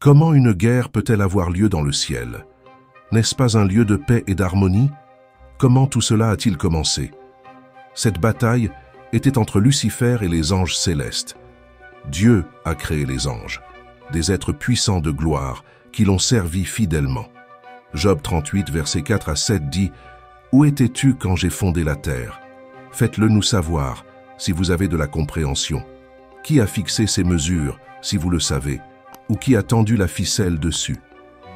Comment une guerre peut-elle avoir lieu dans le ciel? N'est-ce pas un lieu de paix et d'harmonie? Comment tout cela a-t-il commencé? Cette bataille était entre Lucifer et les anges célestes. Dieu a créé les anges, des êtres puissants de gloire qui l'ont servi fidèlement. Job 38, versets 4 à 7 dit « Où étais-tu quand j'ai fondé la terre? Faites-le nous savoir, si vous avez de la compréhension. Qui a fixé ces mesures, si vous le savez? Ou qui a tendu la ficelle dessus?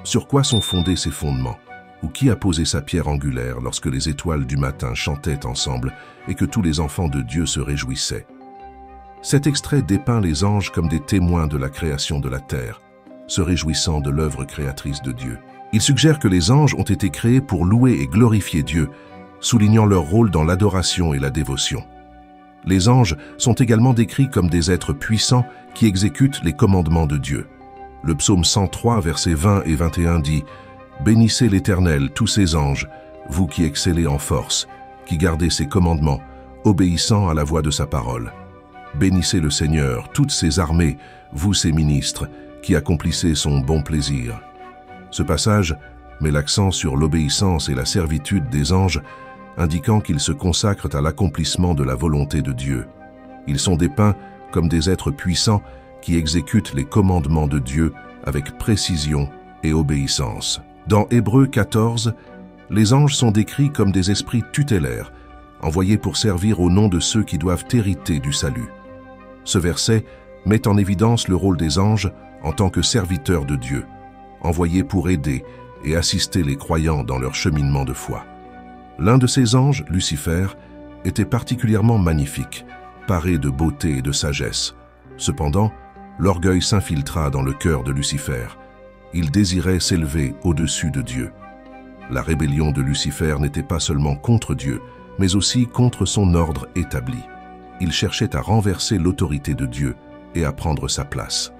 Sur quoi sont fondés ces fondements? Ou qui a posé sa pierre angulaire lorsque les étoiles du matin chantaient ensemble et que tous les enfants de Dieu se réjouissaient? » Cet extrait dépeint les anges comme des témoins de la création de la terre, se réjouissant de l'œuvre créatrice de Dieu. Il suggère que les anges ont été créés pour louer et glorifier Dieu, soulignant leur rôle dans l'adoration et la dévotion. Les anges sont également décrits comme des êtres puissants qui exécutent les commandements de Dieu. Le psaume 103, versets 20 et 21 dit « Bénissez l'Éternel, tous ses anges, vous qui excellez en force, qui gardez ses commandements, obéissant à la voix de sa parole. Bénissez le Seigneur, toutes ses armées, vous ses ministres, qui accomplissez son bon plaisir. » Ce passage met l'accent sur l'obéissance et la servitude des anges, indiquant qu'ils se consacrent à l'accomplissement de la volonté de Dieu. Ils sont dépeints comme des êtres puissants qui exécutent les commandements de Dieu avec précision et obéissance. Dans Hébreux 14, les anges sont décrits comme des esprits tutélaires, envoyés pour servir au nom de ceux qui doivent hériter du salut. Ce verset met en évidence le rôle des anges en tant que serviteurs de Dieu, envoyés pour aider et assister les croyants dans leur cheminement de foi. L'un de ces anges, Lucifer, était particulièrement magnifique, paré de beauté et de sagesse. Cependant, l'orgueil s'infiltra dans le cœur de Lucifer. Il désirait s'élever au-dessus de Dieu. La rébellion de Lucifer n'était pas seulement contre Dieu, mais aussi contre son ordre établi. Il cherchait à renverser l'autorité de Dieu et à prendre sa place.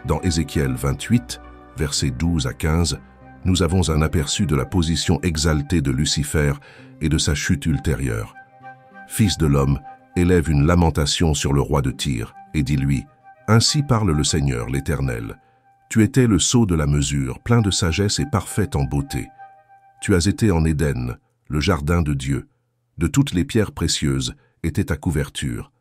Dans Ézéchiel 28, versets 12 à 15, nous avons un aperçu de la position exaltée de Lucifer et de sa chute ultérieure. « Fils de l'homme, élève une lamentation sur le roi de Tyr, et dis-lui, « Ainsi parle le Seigneur, l'Éternel. Tu étais le sceau de la mesure, plein de sagesse et parfait en beauté. Tu as été en Éden, le jardin de Dieu. De toutes les pierres précieuses était ta couverture.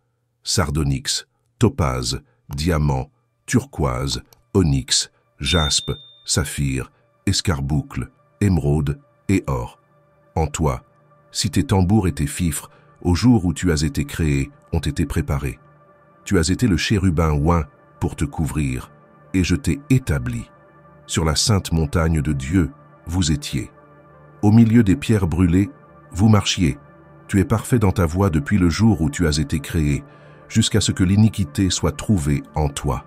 Sardonyx, topaze, diamant, turquoise, onyx, jaspe, saphir, escarboucle, émeraude et or. En toi, si tes tambours et tes fifres, au jour où tu as été créé, ont été préparés. Tu as été le chérubin oint pour te couvrir, et je t'ai établi. Sur la sainte montagne de Dieu, vous étiez. Au milieu des pierres brûlées, vous marchiez. Tu es parfait dans ta voie depuis le jour où tu as été créé, jusqu'à ce que l'iniquité soit trouvée en toi. »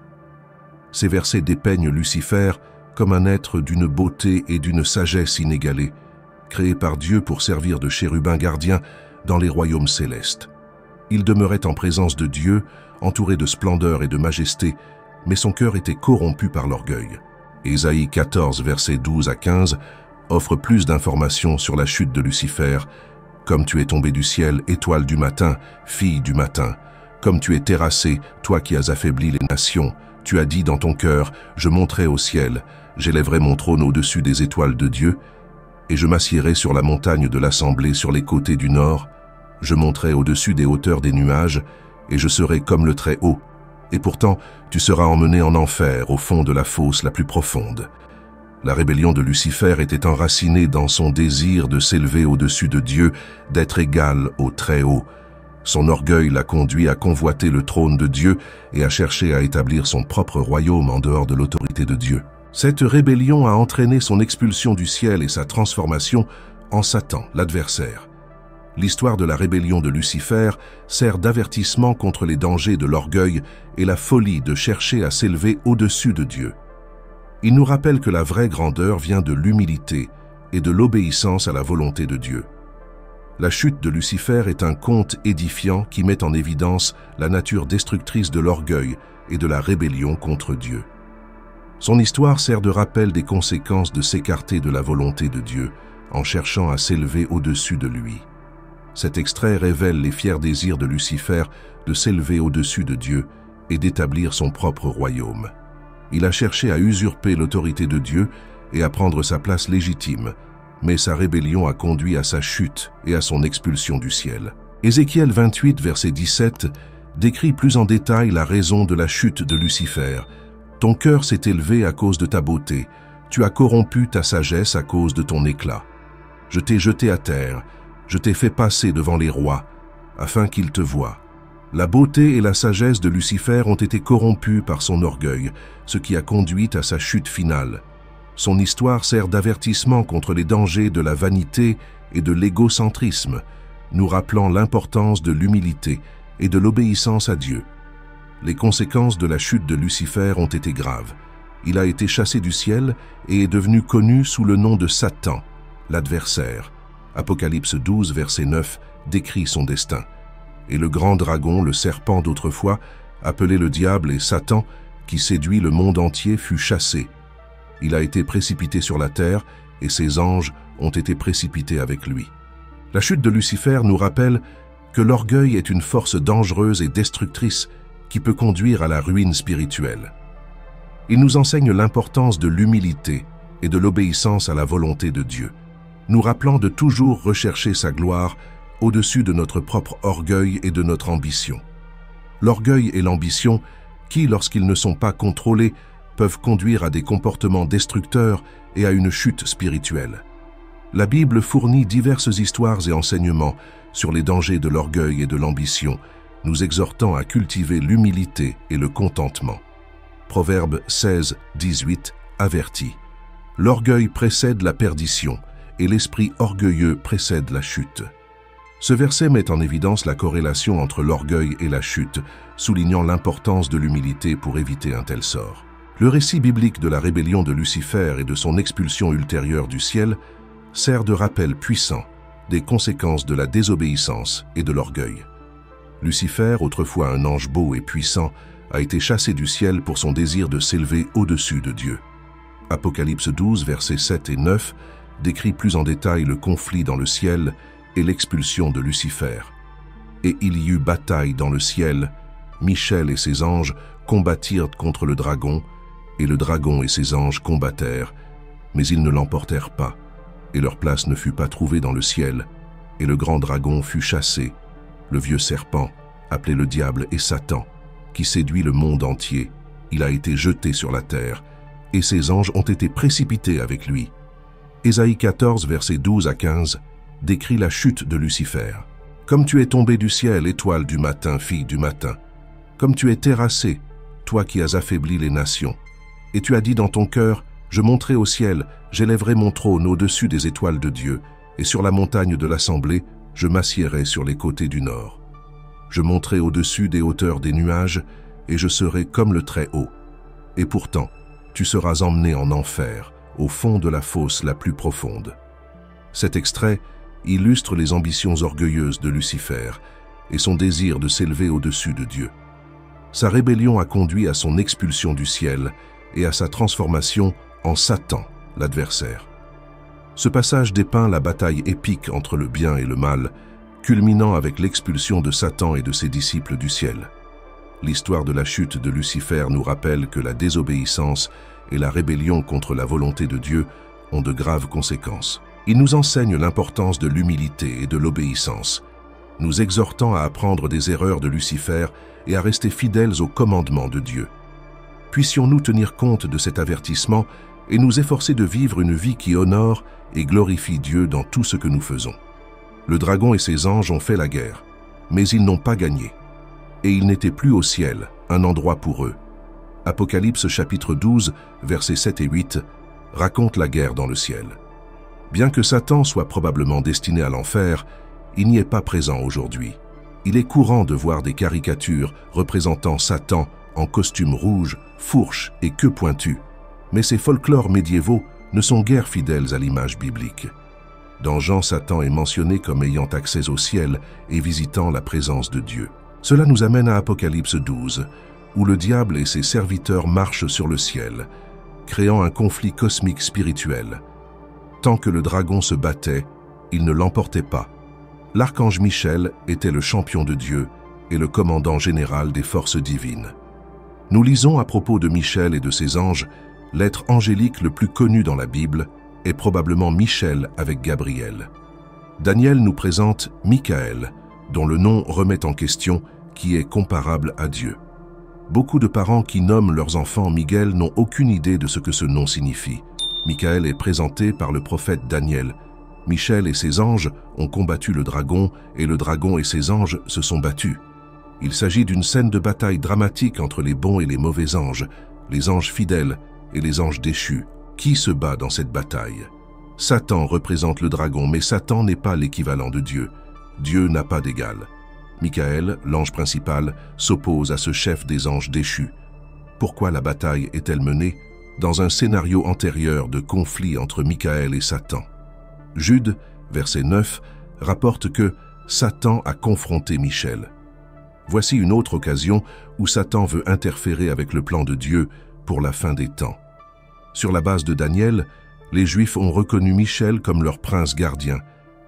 Ces versets dépeignent Lucifer comme un être d'une beauté et d'une sagesse inégalées, créé par Dieu pour servir de chérubin gardien dans les royaumes célestes. Il demeurait en présence de Dieu, entouré de splendeur et de majesté, mais son cœur était corrompu par l'orgueil. Ésaïe 14, versets 12 à 15, offre plus d'informations sur la chute de Lucifer. « Comme tu es tombé du ciel, étoile du matin, fille du matin, comme tu es terrassé, toi qui as affaibli les nations, tu as dit dans ton cœur, je monterai au ciel, j'élèverai mon trône au-dessus des étoiles de Dieu, et je m'assiérai sur la montagne de l'assemblée sur les côtés du nord, je monterai au-dessus des hauteurs des nuages, et je serai comme le Très-Haut, et pourtant tu seras emmené en enfer, au fond de la fosse la plus profonde. » La rébellion de Lucifer était enracinée dans son désir de s'élever au-dessus de Dieu, d'être égal au Très-Haut. Son orgueil l'a conduit à convoiter le trône de Dieu et à chercher à établir son propre royaume en dehors de l'autorité de Dieu. Cette rébellion a entraîné son expulsion du ciel et sa transformation en Satan, l'adversaire. L'histoire de la rébellion de Lucifer sert d'avertissement contre les dangers de l'orgueil et la folie de chercher à s'élever au-dessus de Dieu. Il nous rappelle que la vraie grandeur vient de l'humilité et de l'obéissance à la volonté de Dieu. La chute de Lucifer est un conte édifiant qui met en évidence la nature destructrice de l'orgueil et de la rébellion contre Dieu. Son histoire sert de rappel des conséquences de s'écarter de la volonté de Dieu en cherchant à s'élever au-dessus de lui. Cet extrait révèle les fiers désirs de Lucifer de s'élever au-dessus de Dieu et d'établir son propre royaume. Il a cherché à usurper l'autorité de Dieu et à prendre sa place légitime, mais sa rébellion a conduit à sa chute et à son expulsion du ciel. Ézéchiel 28, verset 17, décrit plus en détail la raison de la chute de Lucifer. « Ton cœur s'est élevé à cause de ta beauté, tu as corrompu ta sagesse à cause de ton éclat. Je t'ai jeté à terre, je t'ai fait passer devant les rois, afin qu'ils te voient. » La beauté et la sagesse de Lucifer ont été corrompues par son orgueil, ce qui a conduit à sa chute finale. Son histoire sert d'avertissement contre les dangers de la vanité et de l'égocentrisme, nous rappelant l'importance de l'humilité et de l'obéissance à Dieu. Les conséquences de la chute de Lucifer ont été graves. Il a été chassé du ciel et est devenu connu sous le nom de Satan, l'adversaire. Apocalypse 12, verset 9, décrit son destin. Et le grand dragon, le serpent d'autrefois, appelé le diable et Satan, qui séduit le monde entier, fut chassé. Il a été précipité sur la terre et ses anges ont été précipités avec lui. La chute de Lucifer nous rappelle que l'orgueil est une force dangereuse et destructrice qui peut conduire à la ruine spirituelle. Il nous enseigne l'importance de l'humilité et de l'obéissance à la volonté de Dieu, nous rappelant de toujours rechercher sa gloire au-dessus de notre propre orgueil et de notre ambition. L'orgueil et l'ambition qui, lorsqu'ils ne sont pas contrôlés, peuvent conduire à des comportements destructeurs et à une chute spirituelle. La Bible fournit diverses histoires et enseignements sur les dangers de l'orgueil et de l'ambition, nous exhortant à cultiver l'humilité et le contentement. Proverbe 16, 18 avertit. L'orgueil précède la perdition et l'esprit orgueilleux précède la chute. Ce verset met en évidence la corrélation entre l'orgueil et la chute, soulignant l'importance de l'humilité pour éviter un tel sort. Le récit biblique de la rébellion de Lucifer et de son expulsion ultérieure du ciel sert de rappel puissant des conséquences de la désobéissance et de l'orgueil. Lucifer, autrefois un ange beau et puissant, a été chassé du ciel pour son désir de s'élever au-dessus de Dieu. Apocalypse 12, versets 7 et 9 décrit plus en détail le conflit dans le ciel et l'expulsion de Lucifer. Et il y eut bataille dans le ciel, Michel et ses anges combattirent contre le dragon, et le dragon et ses anges combattèrent, mais ils ne l'emportèrent pas, et leur place ne fut pas trouvée dans le ciel, et le grand dragon fut chassé, le vieux serpent, appelé le diable et Satan, qui séduit le monde entier. Il a été jeté sur la terre, et ses anges ont été précipités avec lui. Ésaïe 14, versets 12 à 15, décrit la chute de Lucifer. « Comme tu es tombé du ciel, étoile du matin, fille du matin, comme tu es terrassé, toi qui as affaibli les nations, et tu as dit dans ton cœur, je monterai au ciel, j'élèverai mon trône au-dessus des étoiles de Dieu, et sur la montagne de l'assemblée, je m'assiérai sur les côtés du nord. Je monterai au-dessus des hauteurs des nuages, et je serai comme le Très-Haut. Et pourtant, tu seras emmené en enfer, au fond de la fosse la plus profonde. » Cet extrait illustre les ambitions orgueilleuses de Lucifer et son désir de s'élever au-dessus de Dieu. Sa rébellion a conduit à son expulsion du ciel et à sa transformation en Satan, l'adversaire. Ce passage dépeint la bataille épique entre le bien et le mal, culminant avec l'expulsion de Satan et de ses disciples du ciel. L'histoire de la chute de Lucifer nous rappelle que la désobéissance et la rébellion contre la volonté de Dieu ont de graves conséquences. Il nous enseigne l'importance de l'humilité et de l'obéissance, nous exhortant à apprendre des erreurs de Lucifer et à rester fidèles aux commandements de Dieu. Puissions-nous tenir compte de cet avertissement et nous efforcer de vivre une vie qui honore et glorifie Dieu dans tout ce que nous faisons. Le dragon et ses anges ont fait la guerre, mais ils n'ont pas gagné. Et il n'était plus au ciel, un endroit pour eux. Apocalypse chapitre 12, versets 7 et 8, raconte la guerre dans le ciel. Bien que Satan soit probablement destiné à l'enfer, il n'y est pas présent aujourd'hui. Il est courant de voir des caricatures représentant Satan en costume rouge, fourche et queue pointue, mais ces folklores médiévaux ne sont guère fidèles à l'image biblique. Dans Jean, Satan est mentionné comme ayant accès au ciel et visitant la présence de Dieu. Cela nous amène à Apocalypse 12, où le diable et ses serviteurs marchent sur le ciel, créant un conflit cosmique spirituel. Tant que le dragon se battait, il ne l'emportait pas. L'archange Michel était le champion de Dieu et le commandant général des forces divines. Nous lisons à propos de Michel et de ses anges, l'être angélique le plus connu dans la Bible est probablement Michel avec Gabriel. Daniel nous présente Michaël, dont le nom remet en question qui est comparable à Dieu. Beaucoup de parents qui nomment leurs enfants Miguel n'ont aucune idée de ce que ce nom signifie. Michaël est présenté par le prophète Daniel. Michel et ses anges ont combattu le dragon et le dragon et ses anges se sont battus. Il s'agit d'une scène de bataille dramatique entre les bons et les mauvais anges, les anges fidèles et les anges déchus. Qui se bat dans cette bataille? Satan représente le dragon, mais Satan n'est pas l'équivalent de Dieu. Dieu n'a pas d'égal. Michaël, l'ange principal, s'oppose à ce chef des anges déchus. Pourquoi la bataille est-elle menée? Dans un scénario antérieur de conflit entre Michaël et Satan. Jude, verset 9, rapporte que Satan a confronté Michel. Voici une autre occasion où Satan veut interférer avec le plan de Dieu pour la fin des temps. Sur la base de Daniel, les Juifs ont reconnu Michel comme leur prince gardien,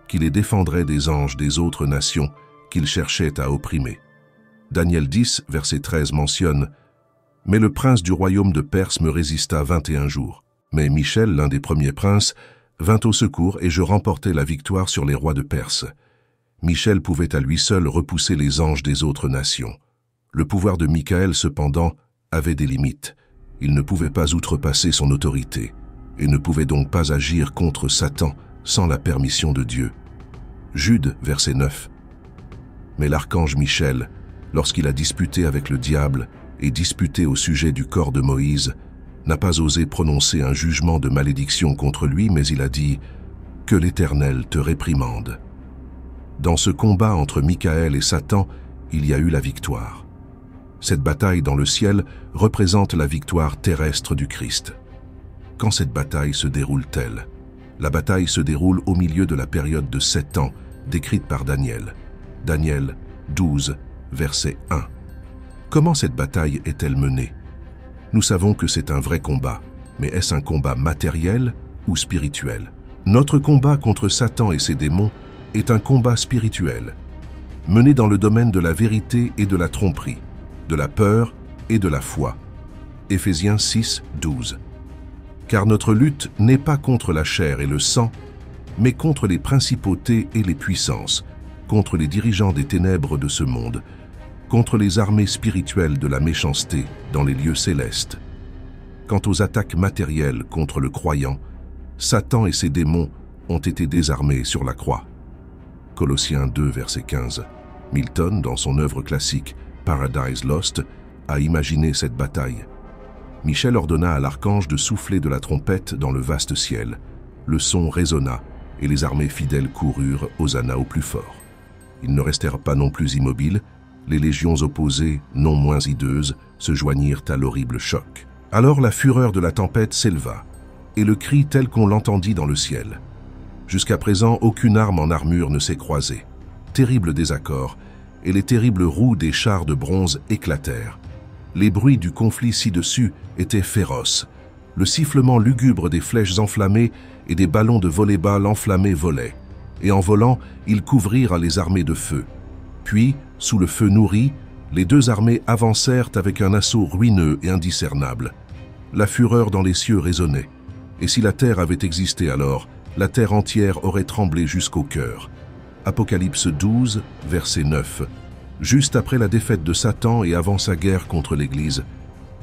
qui les défendrait des anges des autres nations qu'ils cherchaient à opprimer. Daniel 10, verset 13 mentionne « Mais le prince du royaume de Perse me résista 21 jours. Mais Michel, l'un des premiers princes, vint au secours et je remportai la victoire sur les rois de Perse. Michel pouvait à lui seul repousser les anges des autres nations. Le pouvoir de Michaël, cependant, avait des limites. Il ne pouvait pas outrepasser son autorité et ne pouvait donc pas agir contre Satan sans la permission de Dieu. » Jude, verset 9. Mais l'archange Michel, lorsqu'il a disputé avec le diable et disputé au sujet du corps de Moïse, n'a pas osé prononcer un jugement de malédiction contre lui, mais il a dit « Que l'Éternel te réprimande ». Dans ce combat entre Michaël et Satan, il y a eu la victoire. Cette bataille dans le ciel représente la victoire terrestre du Christ. Quand cette bataille se déroule-t-elle? La bataille se déroule au milieu de la période de 7 ans, décrite par Daniel. Daniel 12, verset 1. Comment cette bataille est-elle menée? Nous savons que c'est un vrai combat, mais est-ce un combat matériel ou spirituel? Notre combat contre Satan et ses démons est un combat spirituel, mené dans le domaine de la vérité et de la tromperie, de la peur et de la foi. Éphésiens 6, 12. Car notre lutte n'est pas contre la chair et le sang, mais contre les principautés et les puissances, contre les dirigeants des ténèbres de ce monde, contre les armées spirituelles de la méchanceté dans les lieux célestes. Quant aux attaques matérielles contre le croyant, Satan et ses démons ont été désarmés sur la croix. Colossiens 2, verset 15. Milton, dans son œuvre classique Paradise Lost, a imaginé cette bataille. Michel ordonna à l'archange de souffler de la trompette dans le vaste ciel. Le son résonna, et les armées fidèles coururent Hosanna au plus fort. Ils ne restèrent pas non plus immobiles, les légions opposées, non moins hideuses, se joignirent à l'horrible choc. Alors la fureur de la tempête s'éleva, et le cri tel qu'on l'entendit dans le ciel. Jusqu'à présent, aucune arme en armure ne s'est croisée. Terrible désaccord, et les terribles roues des chars de bronze éclatèrent. Les bruits du conflit ci-dessus étaient féroces. Le sifflement lugubre des flèches enflammées et des ballons de volley-ball enflammés volaient. Et en volant, ils couvrirent les armées de feu. Puis, sous le feu nourri, les deux armées avancèrent avec un assaut ruineux et indiscernable. La fureur dans les cieux résonnait. Et si la terre avait existé alors, la terre entière aurait tremblé jusqu'au cœur. Apocalypse 12, verset 9. Juste après la défaite de Satan et avant sa guerre contre l'Église,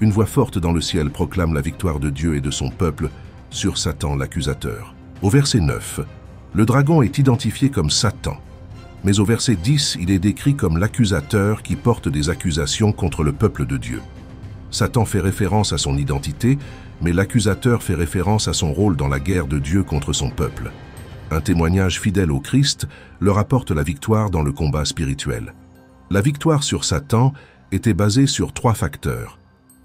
une voix forte dans le ciel proclame la victoire de Dieu et de son peuple sur Satan l'accusateur. Au verset 9, le dragon est identifié comme Satan, mais au verset 10, il est décrit comme l'accusateur qui porte des accusations contre le peuple de Dieu. Satan fait référence à son identité, mais l'accusateur fait référence à son rôle dans la guerre de Dieu contre son peuple. Un témoignage fidèle au Christ leur apporte la victoire dans le combat spirituel. La victoire sur Satan était basée sur 3 facteurs: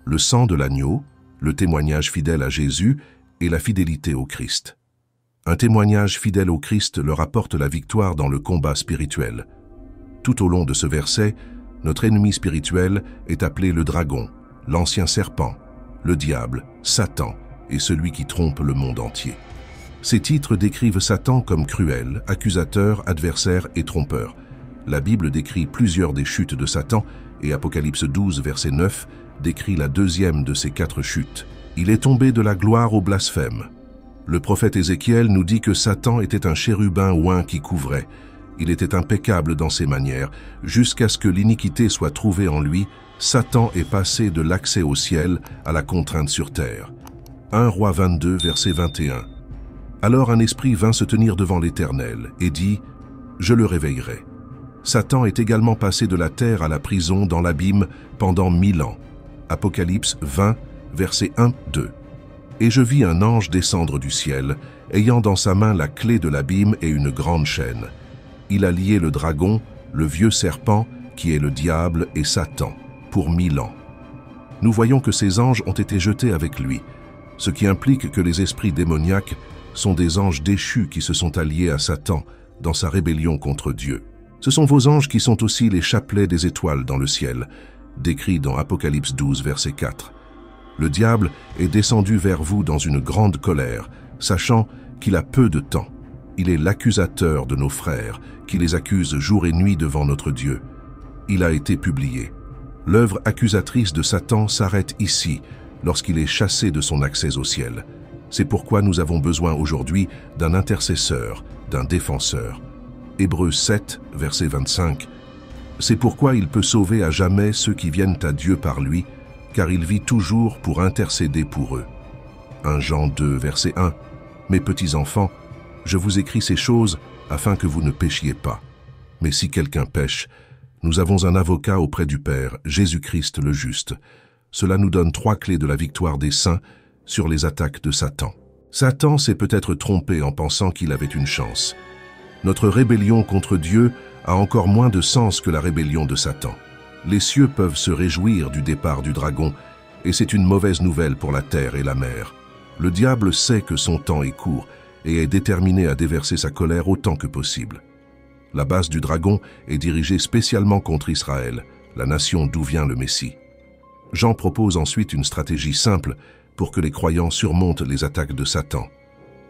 le sang de l'agneau, le témoignage fidèle à Jésus et la fidélité au Christ. Un témoignage fidèle au Christ leur apporte la victoire dans le combat spirituel. Tout au long de ce verset, notre ennemi spirituel est appelé le dragon, l'ancien serpent, le diable, Satan et celui qui trompe le monde entier. Ces titres décrivent Satan comme cruel, accusateur, adversaire et trompeur. La Bible décrit plusieurs des chutes de Satan et Apocalypse 12, verset 9, décrit la deuxième de ces 4 chutes. Il est tombé de la gloire au blasphème. Le prophète Ézéchiel nous dit que Satan était un chérubin oint qui couvrait. Il était impeccable dans ses manières. Jusqu'à ce que l'iniquité soit trouvée en lui, Satan est passé de l'accès au ciel à la contrainte sur terre. 1 Roi 22, verset 21. Alors un esprit vint se tenir devant l'Éternel et dit « Je le réveillerai ». Satan est également passé de la terre à la prison dans l'abîme pendant 1000 ans. Apocalypse 20, verset 1-2. Et je vis un ange descendre du ciel, ayant dans sa main la clé de l'abîme et une grande chaîne. Il a lié le dragon, le vieux serpent, qui est le diable et Satan, pour 1000 ans. Nous voyons que ces anges ont été jetés avec lui, ce qui implique que les esprits démoniaques sont des anges déchus qui se sont alliés à Satan dans sa rébellion contre Dieu. Ce sont vos anges qui sont aussi les chapelets des étoiles dans le ciel, décrits dans Apocalypse 12, verset 4. Le diable est descendu vers vous dans une grande colère, sachant qu'il a peu de temps. Il est l'accusateur de nos frères, qui les accuse jour et nuit devant notre Dieu. Il a été publié. L'œuvre accusatrice de Satan s'arrête ici, lorsqu'il est chassé de son accès au ciel. C'est pourquoi nous avons besoin aujourd'hui d'un intercesseur, d'un défenseur. Hébreux 7, verset 25. C'est pourquoi il peut sauver à jamais ceux qui viennent à Dieu par lui, car il vit toujours pour intercéder pour eux. 1 Jean 2, verset 1. Mes petits enfants, je vous écris ces choses afin que vous ne péchiez pas. Mais si quelqu'un pêche, nous avons un avocat auprès du Père, Jésus-Christ le juste. Cela nous donne 3 clés de la victoire des saints sur les attaques de Satan. Satan s'est peut-être trompé en pensant qu'il avait une chance. Notre rébellion contre Dieu a encore moins de sens que la rébellion de Satan. Les cieux peuvent se réjouir du départ du dragon, et c'est une mauvaise nouvelle pour la terre et la mer. Le diable sait que son temps est court et est déterminé à déverser sa colère autant que possible. La base du dragon est dirigée spécialement contre Israël, la nation d'où vient le Messie. Jean propose ensuite une stratégie simple pour que les croyants surmontent les attaques de Satan.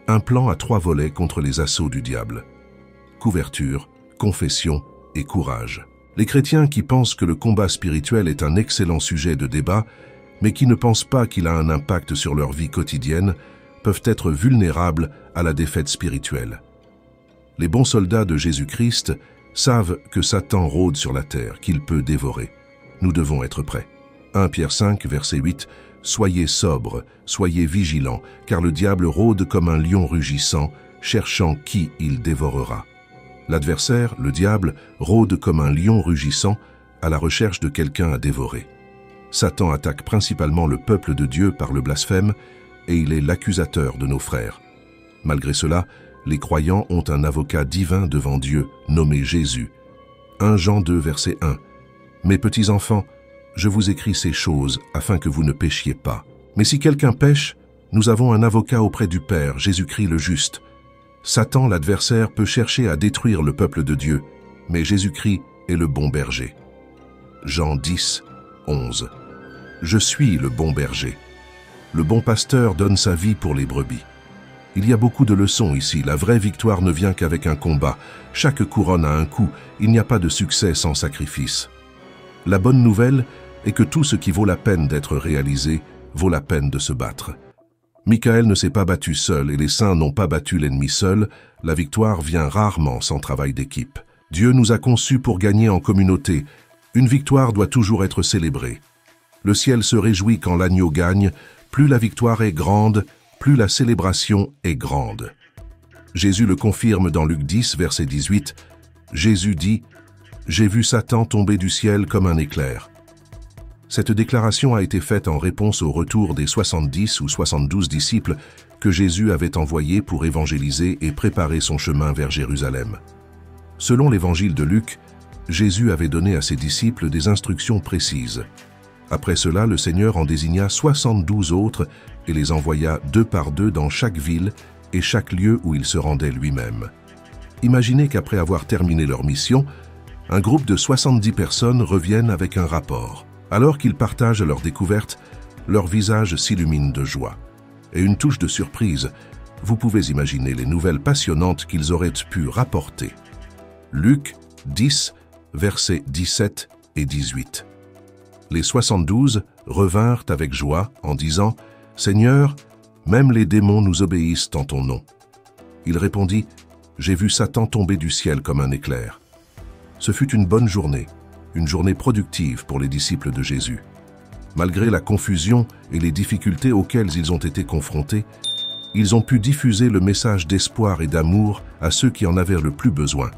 Un plan à 3 volets contre les assauts du diable. Couverture, confession et courage. Les chrétiens qui pensent que le combat spirituel est un excellent sujet de débat, mais qui ne pensent pas qu'il a un impact sur leur vie quotidienne, peuvent être vulnérables à la défaite spirituelle. Les bons soldats de Jésus-Christ savent que Satan rôde sur la terre, qu'il peut dévorer. Nous devons être prêts. 1 Pierre 5, verset 8, « Soyez sobres, soyez vigilants, car le diable rôde comme un lion rugissant, cherchant qui il dévorera. » L'adversaire, le diable, rôde comme un lion rugissant à la recherche de quelqu'un à dévorer. Satan attaque principalement le peuple de Dieu par le blasphème et il est l'accusateur de nos frères. Malgré cela, les croyants ont un avocat divin devant Dieu, nommé Jésus. 1 Jean 2, verset 1. « Mes petits enfants, je vous écris ces choses afin que vous ne péchiez pas. Mais si quelqu'un pêche, nous avons un avocat auprès du Père, Jésus-Christ le juste. Satan, l'adversaire, peut chercher à détruire le peuple de Dieu, mais Jésus-Christ est le bon berger. » Jean 10, 11. Je suis le bon berger. Le bon pasteur donne sa vie pour les brebis. Il y a beaucoup de leçons ici. La vraie victoire ne vient qu'avec un combat. Chaque couronne a un coût. Il n'y a pas de succès sans sacrifice. La bonne nouvelle est que tout ce qui vaut la peine d'être réalisé vaut la peine de se battre. Michael ne s'est pas battu seul et les saints n'ont pas battu l'ennemi seul. La victoire vient rarement sans travail d'équipe. Dieu nous a conçus pour gagner en communauté. Une victoire doit toujours être célébrée. Le ciel se réjouit quand l'agneau gagne. Plus la victoire est grande, plus la célébration est grande. Jésus le confirme dans Luc 10, verset 18. Jésus dit « J'ai vu Satan tomber du ciel comme un éclair ». Cette déclaration a été faite en réponse au retour des 70 ou 72 disciples que Jésus avait envoyés pour évangéliser et préparer son chemin vers Jérusalem. Selon l'évangile de Luc, Jésus avait donné à ses disciples des instructions précises. Après cela, le Seigneur en désigna 72 autres et les envoya 2 par 2 dans chaque ville et chaque lieu où il se rendait lui-même. Imaginez qu'après avoir terminé leur mission, un groupe de 70 personnes reviennent avec un rapport. Alors qu'ils partagent leur découverte, leur visage s'illumine de joie. Et une touche de surprise, vous pouvez imaginer les nouvelles passionnantes qu'ils auraient pu rapporter. Luc 10, versets 17 et 18. Les 72 revinrent avec joie en disant « Seigneur, même les démons nous obéissent en ton nom. » Il répondit « J'ai vu Satan tomber du ciel comme un éclair. » Ce fut une bonne journée, une journée productive pour les disciples de Jésus. Malgré la confusion et les difficultés auxquelles ils ont été confrontés, ils ont pu diffuser le message d'espoir et d'amour à ceux qui en avaient le plus besoin,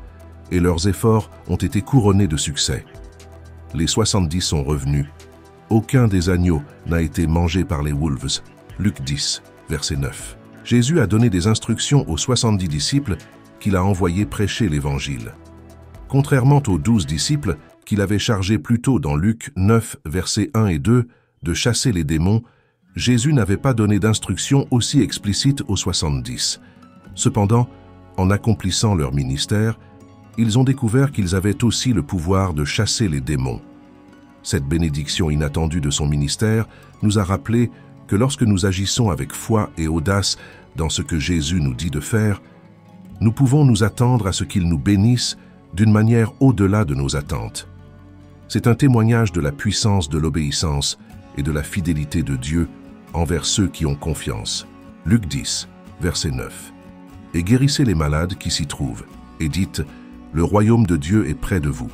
et leurs efforts ont été couronnés de succès. Les 70 sont revenus. Aucun des agneaux n'a été mangé par les wolves. Luc 10, verset 9. Jésus a donné des instructions aux 70 disciples qu'il a envoyés prêcher l'Évangile. Contrairement aux 12 disciples qu'il avait chargés plus tôt dans Luc 9, versets 1 et 2, de chasser les démons, Jésus n'avait pas donné d'instructions aussi explicites aux 70. Cependant, en accomplissant leur ministère, ils ont découvert qu'ils avaient aussi le pouvoir de chasser les démons. Cette bénédiction inattendue de son ministère nous a rappelé que lorsque nous agissons avec foi et audace dans ce que Jésus nous dit de faire, nous pouvons nous attendre à ce qu'il nous bénisse d'une manière au-delà de nos attentes. C'est un témoignage de la puissance de l'obéissance et de la fidélité de Dieu envers ceux qui ont confiance. Luc 10, verset 9. Et guérissez les malades qui s'y trouvent, et dites, le royaume de Dieu est près de vous.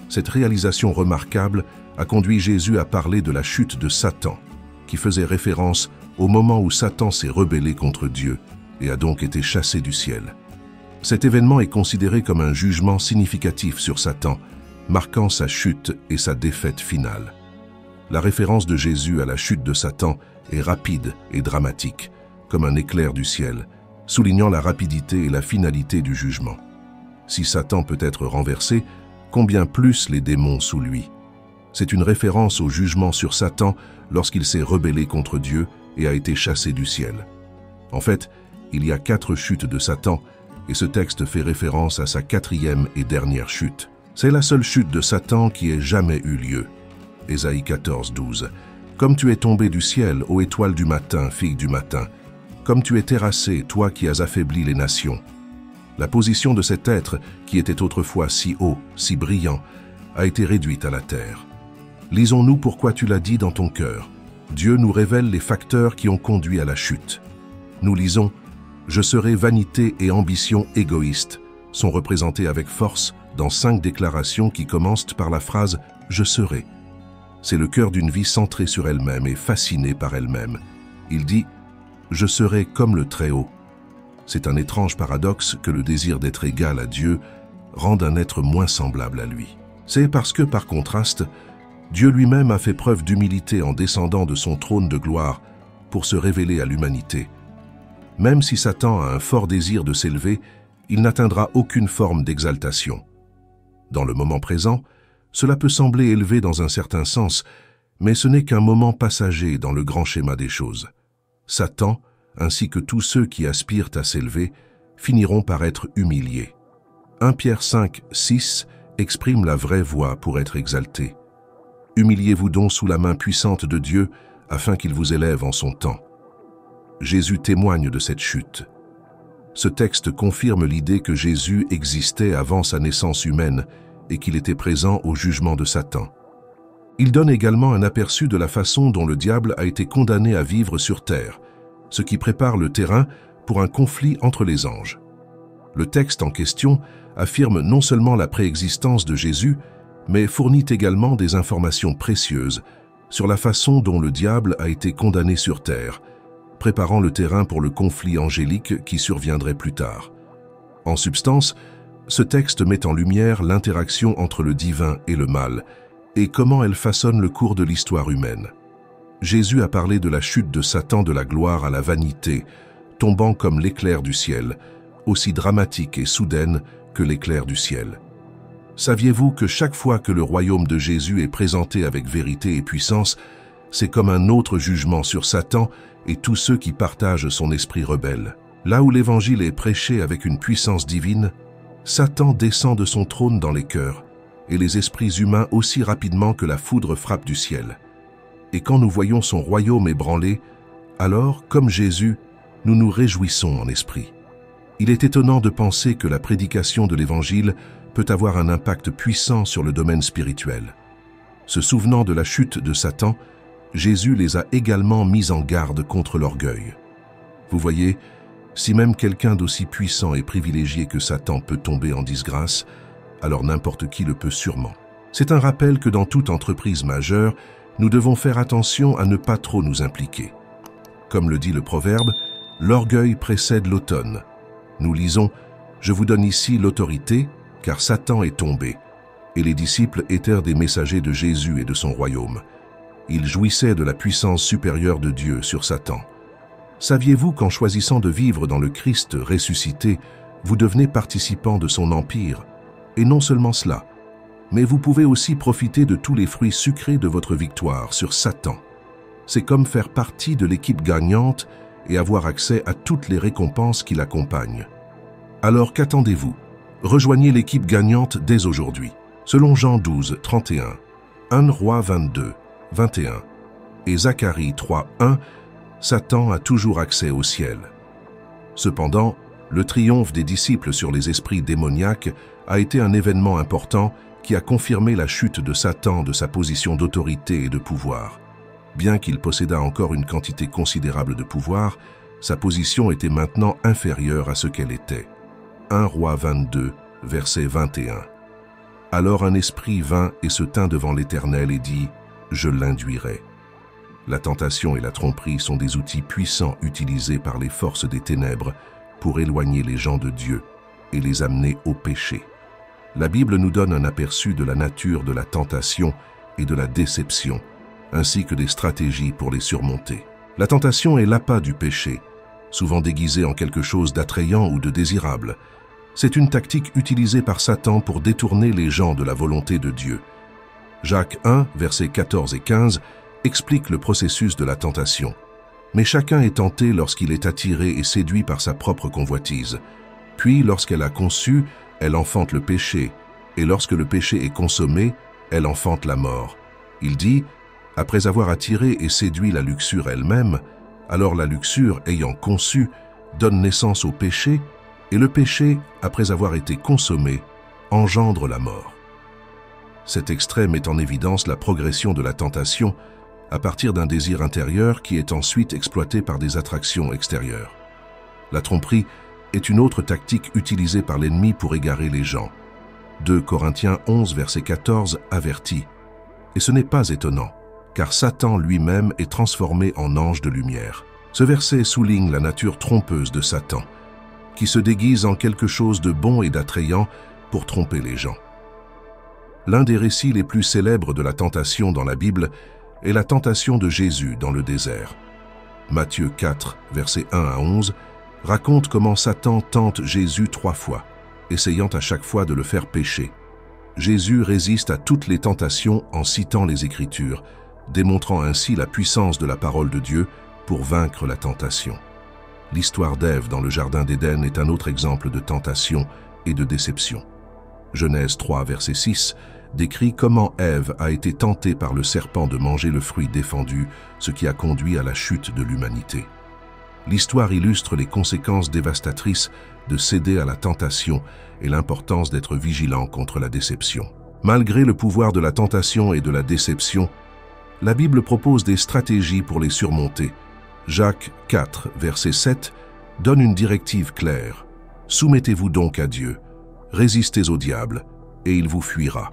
Cette réalisation remarquable a conduit Jésus à parler de la chute de Satan, qui faisait référence au moment où Satan s'est rebellé contre Dieu et a donc été chassé du ciel. Cet événement est considéré comme un jugement significatif sur Satan, marquant sa chute et sa défaite finale. La référence de Jésus à la chute de Satan est rapide et dramatique, comme un éclair du ciel, soulignant la rapidité et la finalité du jugement. Si Satan peut être renversé, combien plus les démons sous lui. C'est une référence au jugement sur Satan lorsqu'il s'est rebellé contre Dieu et a été chassé du ciel. En fait, il y a 4 chutes de Satan, et ce texte fait référence à sa 4e et dernière chute. C'est la seule chute de Satan qui ait jamais eu lieu. Ésaïe 14, 12. Comme tu es tombé du ciel, ô étoile du matin, fille du matin, comme tu es terrassé, toi qui as affaibli les nations. La position de cet être, qui était autrefois si haut, si brillant, a été réduite à la terre. Lisons-nous pourquoi tu l'as dit dans ton cœur. Dieu nous révèle les facteurs qui ont conduit à la chute. Nous lisons « Je serai vanité et ambition égoïste » sont représentés avec force dans 5 déclarations qui commencent par la phrase « Je serai ». C'est le cœur d'une vie centrée sur elle-même et fascinée par elle-même. Il dit « Je serai comme le Très-Haut ». C'est un étrange paradoxe que le désir d'être égal à Dieu rende un être moins semblable à lui. C'est parce que, par contraste, Dieu lui-même a fait preuve d'humilité en descendant de son trône de gloire pour se révéler à l'humanité. Même si Satan a un fort désir de s'élever, il n'atteindra aucune forme d'exaltation. Dans le moment présent, cela peut sembler élevé dans un certain sens, mais ce n'est qu'un moment passager dans le grand schéma des choses. Satan, ainsi que tous ceux qui aspirent à s'élever, finiront par être humiliés. 1 Pierre 5, 6 exprime la vraie voie pour être exalté. Humiliez-vous donc sous la main puissante de Dieu, afin qu'il vous élève en son temps. Jésus témoigne de cette chute. Ce texte confirme l'idée que Jésus existait avant sa naissance humaine et qu'il était présent au jugement de Satan. Il donne également un aperçu de la façon dont le diable a été condamné à vivre sur terre, ce qui prépare le terrain pour un conflit entre les anges. Le texte en question affirme non seulement la préexistence de Jésus, mais fournit également des informations précieuses sur la façon dont le diable a été condamné sur terre, préparant le terrain pour le conflit angélique qui surviendrait plus tard. En substance, ce texte met en lumière l'interaction entre le divin et le mal, et comment elle façonne le cours de l'histoire humaine. Jésus a parlé de la chute de Satan de la gloire à la vanité, tombant comme l'éclair du ciel, aussi dramatique et soudaine que l'éclair du ciel. Saviez-vous que chaque fois que le royaume de Jésus est présenté avec vérité et puissance, c'est comme un autre jugement sur Satan et tous ceux qui partagent son esprit rebelle. Là où l'évangile est prêché avec une puissance divine, Satan descend de son trône dans les cœurs, et les esprits humains aussi rapidement que la foudre frappe du ciel. Et quand nous voyons son royaume ébranlé, alors, comme Jésus, nous nous réjouissons en esprit. Il est étonnant de penser que la prédication de l'évangile peut avoir un impact puissant sur le domaine spirituel. Se souvenant de la chute de Satan, Jésus les a également mis en garde contre l'orgueil. Vous voyez, si même quelqu'un d'aussi puissant et privilégié que Satan peut tomber en disgrâce, alors n'importe qui le peut sûrement. C'est un rappel que dans toute entreprise majeure, nous devons faire attention à ne pas trop nous impliquer. Comme le dit le proverbe, l'orgueil précède l'automne. Nous lisons « Je vous donne ici l'autorité, car Satan est tombé ». Et les disciples étaient des messagers de Jésus et de son royaume. Ils jouissaient de la puissance supérieure de Dieu sur Satan. Saviez-vous qu'en choisissant de vivre dans le Christ ressuscité, vous devenez participant de son empire? Et non seulement cela, mais vous pouvez aussi profiter de tous les fruits sucrés de votre victoire sur Satan. C'est comme faire partie de l'équipe gagnante et avoir accès à toutes les récompenses qui l'accompagnent. Alors qu'attendez-vous? Rejoignez l'équipe gagnante dès aujourd'hui. Selon Jean 12, 31, 1 Roi 22, 21 et Zacharie 3, 1, Satan a toujours accès au ciel. Cependant, le triomphe des disciples sur les esprits démoniaques a été un événement important qui a confirmé la chute de Satan de sa position d'autorité et de pouvoir. Bien qu'il possédât encore une quantité considérable de pouvoir, sa position était maintenant inférieure à ce qu'elle était. 1 Roi 22, verset 21. Alors un esprit vint et se tint devant l'Éternel et dit « Je l'induirai ». La tentation et la tromperie sont des outils puissants utilisés par les forces des ténèbres pour éloigner les gens de Dieu et les amener au péché. La Bible nous donne un aperçu de la nature de la tentation et de la déception, ainsi que des stratégies pour les surmonter. La tentation est l'appât du péché, souvent déguisée en quelque chose d'attrayant ou de désirable. C'est une tactique utilisée par Satan pour détourner les gens de la volonté de Dieu. Jacques 1, versets 14 et 15, explique le processus de la tentation. Mais chacun est tenté lorsqu'il est attiré et séduit par sa propre convoitise. Puis, lorsqu'elle a conçu, elle enfante le péché, et lorsque le péché est consommé, elle enfante la mort. Il dit, après avoir attiré et séduit la luxure elle-même, alors la luxure, ayant conçu, donne naissance au péché, et le péché, après avoir été consommé, engendre la mort. Cet extrait met en évidence la progression de la tentation à partir d'un désir intérieur qui est ensuite exploité par des attractions extérieures. La tromperie est une autre tactique utilisée par l'ennemi pour égarer les gens. 2 Corinthiens 11, verset 14 avertit. Et ce n'est pas étonnant, car Satan lui-même est transformé en ange de lumière. Ce verset souligne la nature trompeuse de Satan, qui se déguise en quelque chose de bon et d'attrayant pour tromper les gens. L'un des récits les plus célèbres de la tentation dans la Bible est la tentation de Jésus dans le désert. Matthieu 4, versets 1 à 11, raconte comment Satan tente Jésus 3 fois, essayant à chaque fois de le faire pécher. Jésus résiste à toutes les tentations en citant les Écritures, démontrant ainsi la puissance de la parole de Dieu pour vaincre la tentation. L'histoire d'Ève dans le jardin d'Éden est un autre exemple de tentation et de déception. Genèse 3, verset 6, décrit comment Ève a été tentée par le serpent de manger le fruit défendu, ce qui a conduit à la chute de l'humanité. L'histoire illustre les conséquences dévastatrices de céder à la tentation et l'importance d'être vigilant contre la déception. Malgré le pouvoir de la tentation et de la déception, la Bible propose des stratégies pour les surmonter. Jacques 4, verset 7, donne une directive claire. « Soumettez-vous donc à Dieu, résistez au diable, et il vous fuira. »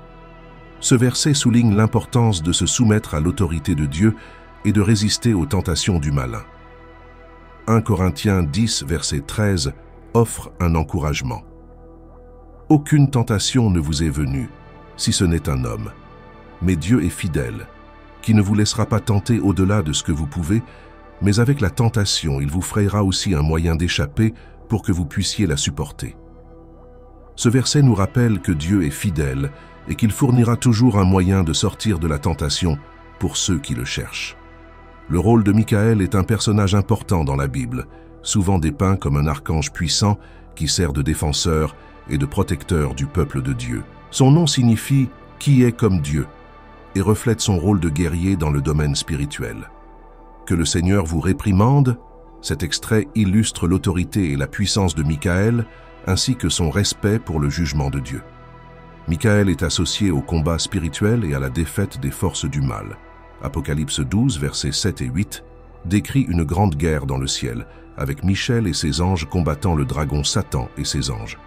Ce verset souligne l'importance de se soumettre à l'autorité de Dieu et de résister aux tentations du malin. 1 Corinthiens 10, verset 13, offre un encouragement. « Aucune tentation ne vous est venue, si ce n'est un homme. Mais Dieu est fidèle, qui ne vous laissera pas tenter au-delà de ce que vous pouvez, mais avec la tentation, il vous frayera aussi un moyen d'échapper pour que vous puissiez la supporter. » Ce verset nous rappelle que Dieu est fidèle et qu'il fournira toujours un moyen de sortir de la tentation pour ceux qui le cherchent. Le rôle de Michaël est un personnage important dans la Bible, souvent dépeint comme un archange puissant qui sert de défenseur et de protecteur du peuple de Dieu. Son nom signifie « qui est comme Dieu » et reflète son rôle de guerrier dans le domaine spirituel. Que le Seigneur vous réprimande, cet extrait illustre l'autorité et la puissance de Michaël, ainsi que son respect pour le jugement de Dieu. Michaël est associé au combat spirituel et à la défaite des forces du mal. Apocalypse 12, versets 7 et 8, décrit une grande guerre dans le ciel, avec Michel et ses anges combattant le dragon Satan et ses anges.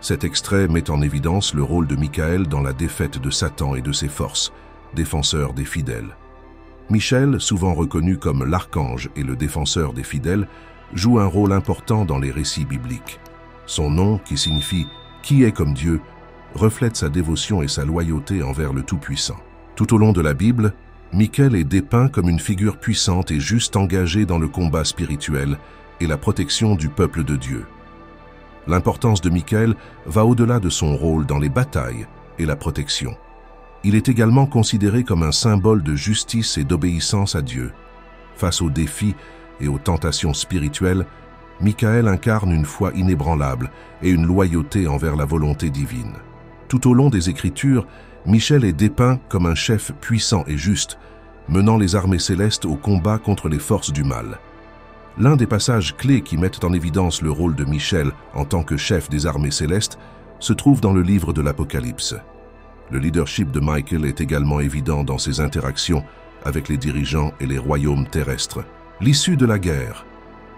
Cet extrait met en évidence le rôle de Michael dans la défaite de Satan et de ses forces, défenseur des fidèles. Michel, souvent reconnu comme l'archange et le défenseur des fidèles, joue un rôle important dans les récits bibliques. Son nom, qui signifie « qui est comme Dieu », reflète sa dévotion et sa loyauté envers le Tout-Puissant. Tout au long de la Bible, Michael est dépeint comme une figure puissante et juste engagée dans le combat spirituel et la protection du peuple de Dieu. L'importance de Michael va au-delà de son rôle dans les batailles et la protection. Il est également considéré comme un symbole de justice et d'obéissance à Dieu. Face aux défis et aux tentations spirituelles, Michael incarne une foi inébranlable et une loyauté envers la volonté divine. Tout au long des Écritures, Michel est dépeint comme un chef puissant et juste, menant les armées célestes au combat contre les forces du mal. L'un des passages clés qui mettent en évidence le rôle de Michel en tant que chef des armées célestes se trouve dans le livre de l'Apocalypse. Le leadership de Michael est également évident dans ses interactions avec les dirigeants et les royaumes terrestres. L'issue de la guerre.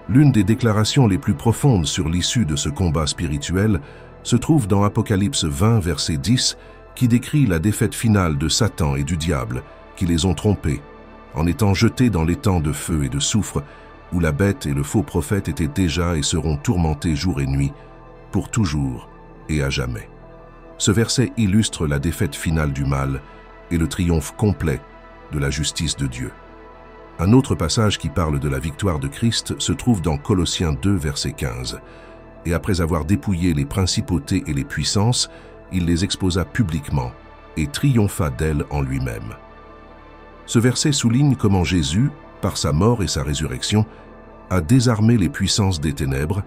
L'une des déclarations les plus profondes sur l'issue de ce combat spirituel se trouve dans Apocalypse 20, verset 10, qui décrit la défaite finale de Satan et du diable, qui les ont trompés, en étant jetés dans l'étang de feu et de soufre, où la bête et le faux prophète étaient déjà et seront tourmentés jour et nuit, pour toujours et à jamais. Ce verset illustre la défaite finale du mal et le triomphe complet de la justice de Dieu. Un autre passage qui parle de la victoire de Christ se trouve dans Colossiens 2, verset 15. Et après avoir dépouillé les principautés et les puissances, il les exposa publiquement et triompha d'elles en lui-même. Ce verset souligne comment Jésus, par sa mort et sa résurrection, a désarmé les puissances des ténèbres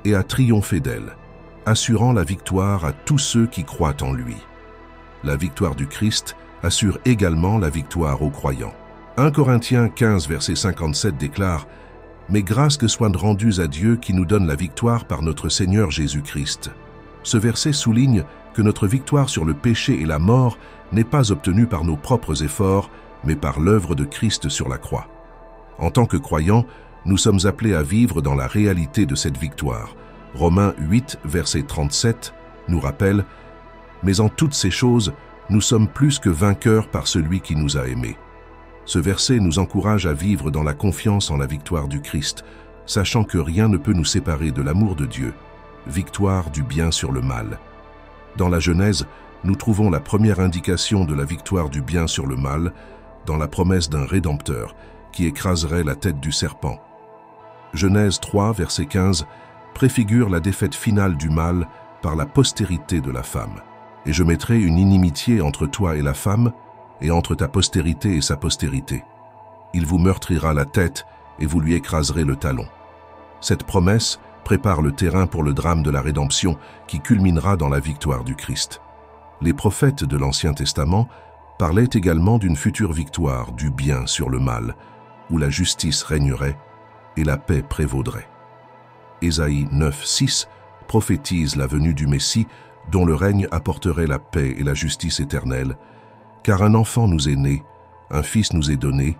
et a triomphé d'elles, assurant la victoire à tous ceux qui croient en lui. La victoire du Christ assure également la victoire aux croyants. 1 Corinthiens 15, verset 57 déclare « Mais grâce que soient rendues à Dieu qui nous donne la victoire par notre Seigneur Jésus-Christ. » Ce verset souligne que notre victoire sur le péché et la mort n'est pas obtenue par nos propres efforts, mais par l'œuvre de Christ sur la croix. En tant que croyants, nous sommes appelés à vivre dans la réalité de cette victoire. Romains 8, verset 37 nous rappelle « Mais en toutes ces choses, nous sommes plus que vainqueurs par celui qui nous a aimés. » Ce verset nous encourage à vivre dans la confiance en la victoire du Christ, sachant que rien ne peut nous séparer de l'amour de Dieu. Victoire du bien sur le mal. Dans la Genèse, nous trouvons la première indication de la victoire du bien sur le mal, dans la promesse d'un Rédempteur qui écraserait la tête du serpent. Genèse 3, verset 15, préfigure la défaite finale du mal par la postérité de la femme. Et je mettrai une inimitié entre toi et la femme, et entre ta postérité et sa postérité. Il vous meurtrira la tête, et vous lui écraserez le talon. Cette promesse prépare le terrain pour le drame de la rédemption qui culminera dans la victoire du Christ. Les prophètes de l'Ancien Testament parlaient également d'une future victoire du bien sur le mal, où la justice régnerait et la paix prévaudrait. Ésaïe 9, 6 prophétise la venue du Messie dont le règne apporterait la paix et la justice éternelle, car un enfant nous est né, un fils nous est donné,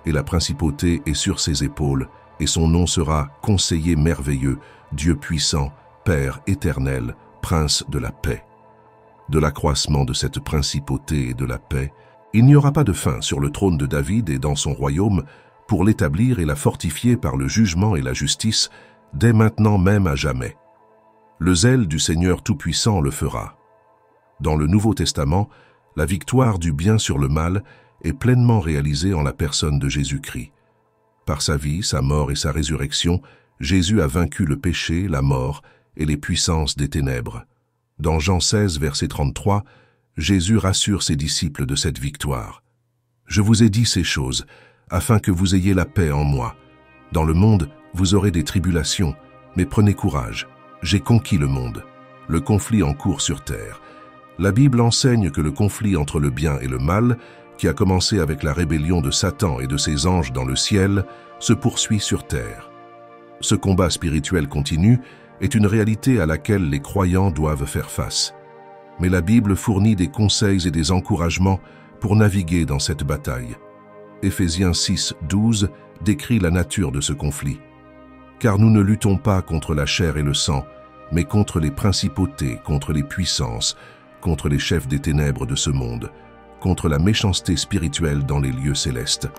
et la principauté est sur ses épaules, et son nom sera Conseiller merveilleux, Dieu puissant, Père éternel, Prince de la paix. De l'accroissement de cette principauté et de la paix, il n'y aura pas de fin sur le trône de David et dans son royaume pour l'établir et la fortifier par le jugement et la justice, dès maintenant même à jamais. Le zèle du Seigneur Tout-Puissant le fera. Dans le Nouveau Testament, la victoire du bien sur le mal est pleinement réalisée en la personne de Jésus-Christ. Par sa vie, sa mort et sa résurrection, Jésus a vaincu le péché, la mort et les puissances des ténèbres. Dans Jean 16, verset 33, Jésus rassure ses disciples de cette victoire. « Je vous ai dit ces choses, afin que vous ayez la paix en moi. Dans le monde, vous aurez des tribulations, mais prenez courage. J'ai conquis le monde. » Le conflit en cours sur terre. La Bible enseigne que le conflit entre le bien et le mal, qui a commencé avec la rébellion de Satan et de ses anges dans le ciel, se poursuit sur terre. Ce combat spirituel continu est une réalité à laquelle les croyants doivent faire face. Mais la Bible fournit des conseils et des encouragements pour naviguer dans cette bataille. Éphésiens 6, 12 décrit la nature de ce conflit. Car nous ne luttons pas contre la chair et le sang, mais contre les principautés, contre les puissances, contre les chefs des ténèbres de ce monde, contre la méchanceté spirituelle dans les lieux célestes.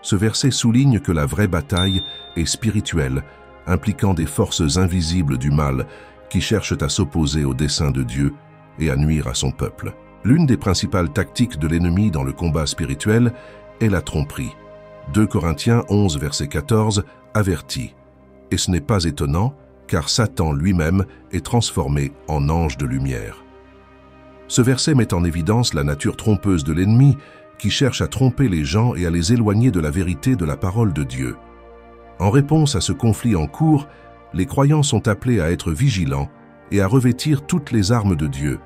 Ce verset souligne que la vraie bataille est spirituelle, impliquant des forces invisibles du mal qui cherchent à s'opposer au dessein de Dieu et à nuire à son peuple. L'une des principales tactiques de l'ennemi dans le combat spirituel est la tromperie. 2 Corinthiens 11, verset 14, avertit. Et ce n'est pas étonnant, car Satan lui-même est transformé en ange de lumière. Ce verset met en évidence la nature trompeuse de l'ennemi qui cherche à tromper les gens et à les éloigner de la vérité de la parole de Dieu. En réponse à ce conflit en cours, les croyants sont appelés à être vigilants et à revêtir toutes les armes de Dieu.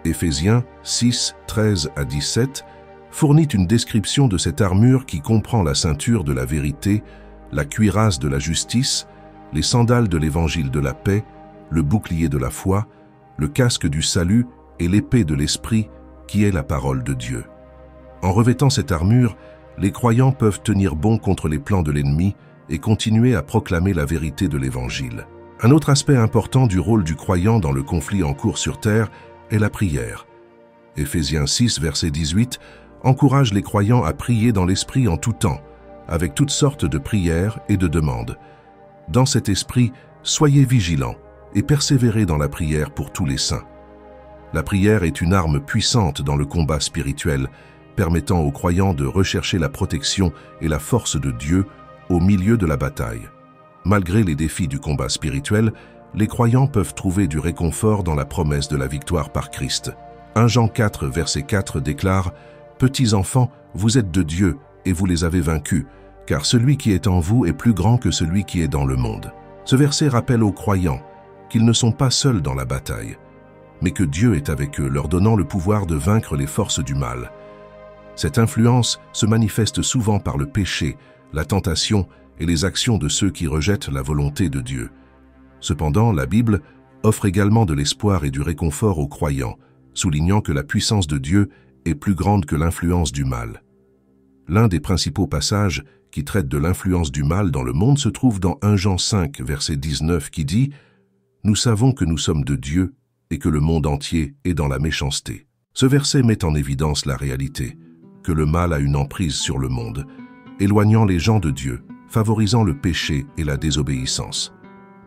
Éphésiens 6, 13 à 17 fournit une description de cette armure qui comprend la ceinture de la vérité, la cuirasse de la justice, les sandales de l'évangile de la paix, le bouclier de la foi, le casque du salut et l'épée de l'esprit qui est la parole de Dieu. En revêtant cette armure, les croyants peuvent tenir bon contre les plans de l'ennemi et continuer à proclamer la vérité de l'évangile. Un autre aspect important du rôle du croyant dans le conflit en cours sur terre est la prière. Éphésiens 6, verset 18, encourage les croyants à prier dans l'esprit en tout temps, avec toutes sortes de prières et de demandes. Dans cet esprit, soyez vigilants et persévérez dans la prière pour tous les saints. La prière est une arme puissante dans le combat spirituel, permettant aux croyants de rechercher la protection et la force de Dieu au milieu de la bataille. Malgré les défis du combat spirituel, les croyants peuvent trouver du réconfort dans la promesse de la victoire par Christ. 1 Jean 4, verset 4 déclare « Petits enfants, vous êtes de Dieu et vous les avez vaincus, car celui qui est en vous est plus grand que celui qui est dans le monde. » Ce verset rappelle aux croyants qu'ils ne sont pas seuls dans la bataille, mais que Dieu est avec eux, leur donnant le pouvoir de vaincre les forces du mal. Cette influence se manifeste souvent par le péché, la tentation et les actions de ceux qui rejettent la volonté de Dieu. Cependant, la Bible offre également de l'espoir et du réconfort aux croyants, soulignant que la puissance de Dieu est plus grande que l'influence du mal. L'un des principaux passages qui traite de l'influence du mal dans le monde se trouve dans 1 Jean 5, verset 19, qui dit « Nous savons que nous sommes de Dieu et que le monde entier est dans la méchanceté. » Ce verset met en évidence la réalité, que le mal a une emprise sur le monde, éloignant les gens de Dieu, favorisant le péché et la désobéissance.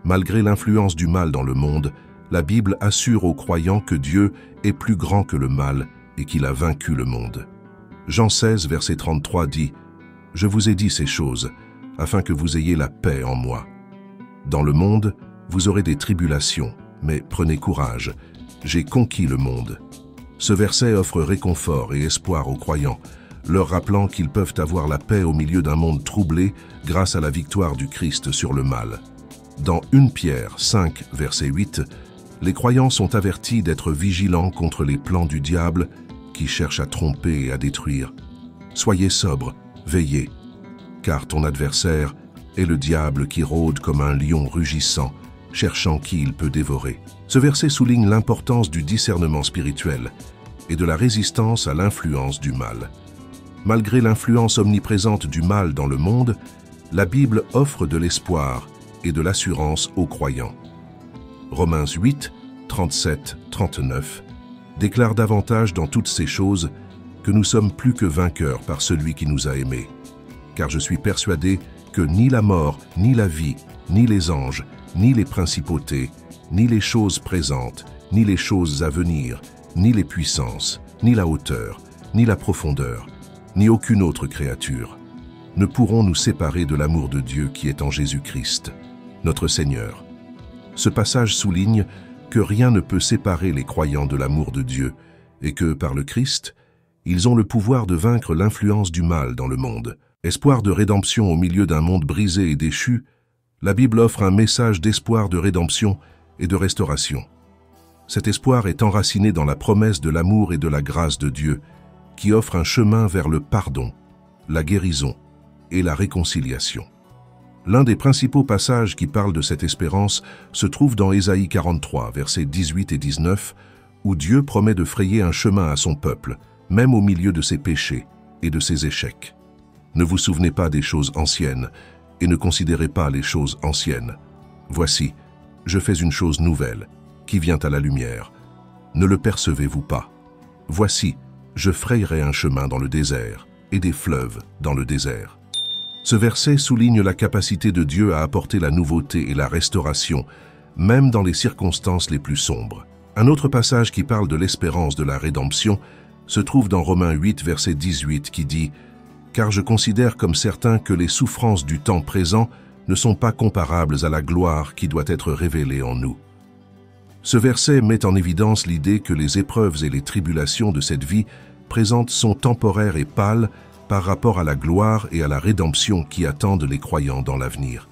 Malgré l'influence du mal dans le monde, la Bible assure aux croyants que Dieu est plus grand que le mal et qu'il a vaincu le monde. Jean 16, verset 33 dit « Je vous ai dit ces choses, afin que vous ayez la paix en moi. Dans le monde, vous aurez des tribulations, mais prenez courage, j'ai conquis le monde. » Ce verset offre réconfort et espoir aux croyants, leur rappelant qu'ils peuvent avoir la paix au milieu d'un monde troublé grâce à la victoire du Christ sur le mal. Dans 1 Pierre 5, verset 8, les croyants sont avertis d'être vigilants contre les plans du diable qui cherche à tromper et à détruire. Soyez sobres, veillez, car ton adversaire est le diable qui rôde comme un lion rugissant, cherchant qui il peut dévorer. Ce verset souligne l'importance du discernement spirituel et de la résistance à l'influence du mal. Malgré l'influence omniprésente du mal dans le monde, la Bible offre de l'espoir et de l'assurance aux croyants. Romains 8, 37-39 déclare davantage dans toutes ces choses que nous sommes plus que vainqueurs par celui qui nous a aimés. Car je suis persuadé que ni la mort, ni la vie, ni les anges, ni les principautés, ni les choses présentes, ni les choses à venir, ni les puissances, ni la hauteur, ni la profondeur, ni aucune autre créature, ne pourront nous séparer de l'amour de Dieu qui est en Jésus-Christ, notre Seigneur. Ce passage souligne que rien ne peut séparer les croyants de l'amour de Dieu et que, par le Christ, ils ont le pouvoir de vaincre l'influence du mal dans le monde. Espoir de rédemption au milieu d'un monde brisé et déchu, la Bible offre un message d'espoir de rédemption et de restauration. Cet espoir est enraciné dans la promesse de l'amour et de la grâce de Dieu, qui offre un chemin vers le pardon, la guérison et la réconciliation. L'un des principaux passages qui parle de cette espérance se trouve dans Ésaïe 43, versets 18 et 19, où Dieu promet de frayer un chemin à son peuple, même au milieu de ses péchés, et de ses échecs. Ne vous souvenez pas des choses anciennes, et ne considérez pas les choses anciennes. Voici, je fais une chose nouvelle, qui vient à la lumière. Ne le percevez-vous pas? Voici, je frayerai un chemin dans le désert, et des fleuves dans le désert. Ce verset souligne la capacité de Dieu à apporter la nouveauté et la restauration, même dans les circonstances les plus sombres. Un autre passage qui parle de l'espérance de la rédemption se trouve dans Romains 8, verset 18, qui dit « Car je considère comme certain que les souffrances du temps présent ne sont pas comparables à la gloire qui doit être révélée en nous. » Ce verset met en évidence l'idée que les épreuves et les tribulations de cette vie présente sont temporaires et pâles par rapport à la gloire et à la rédemption qui attendent les croyants dans l'avenir.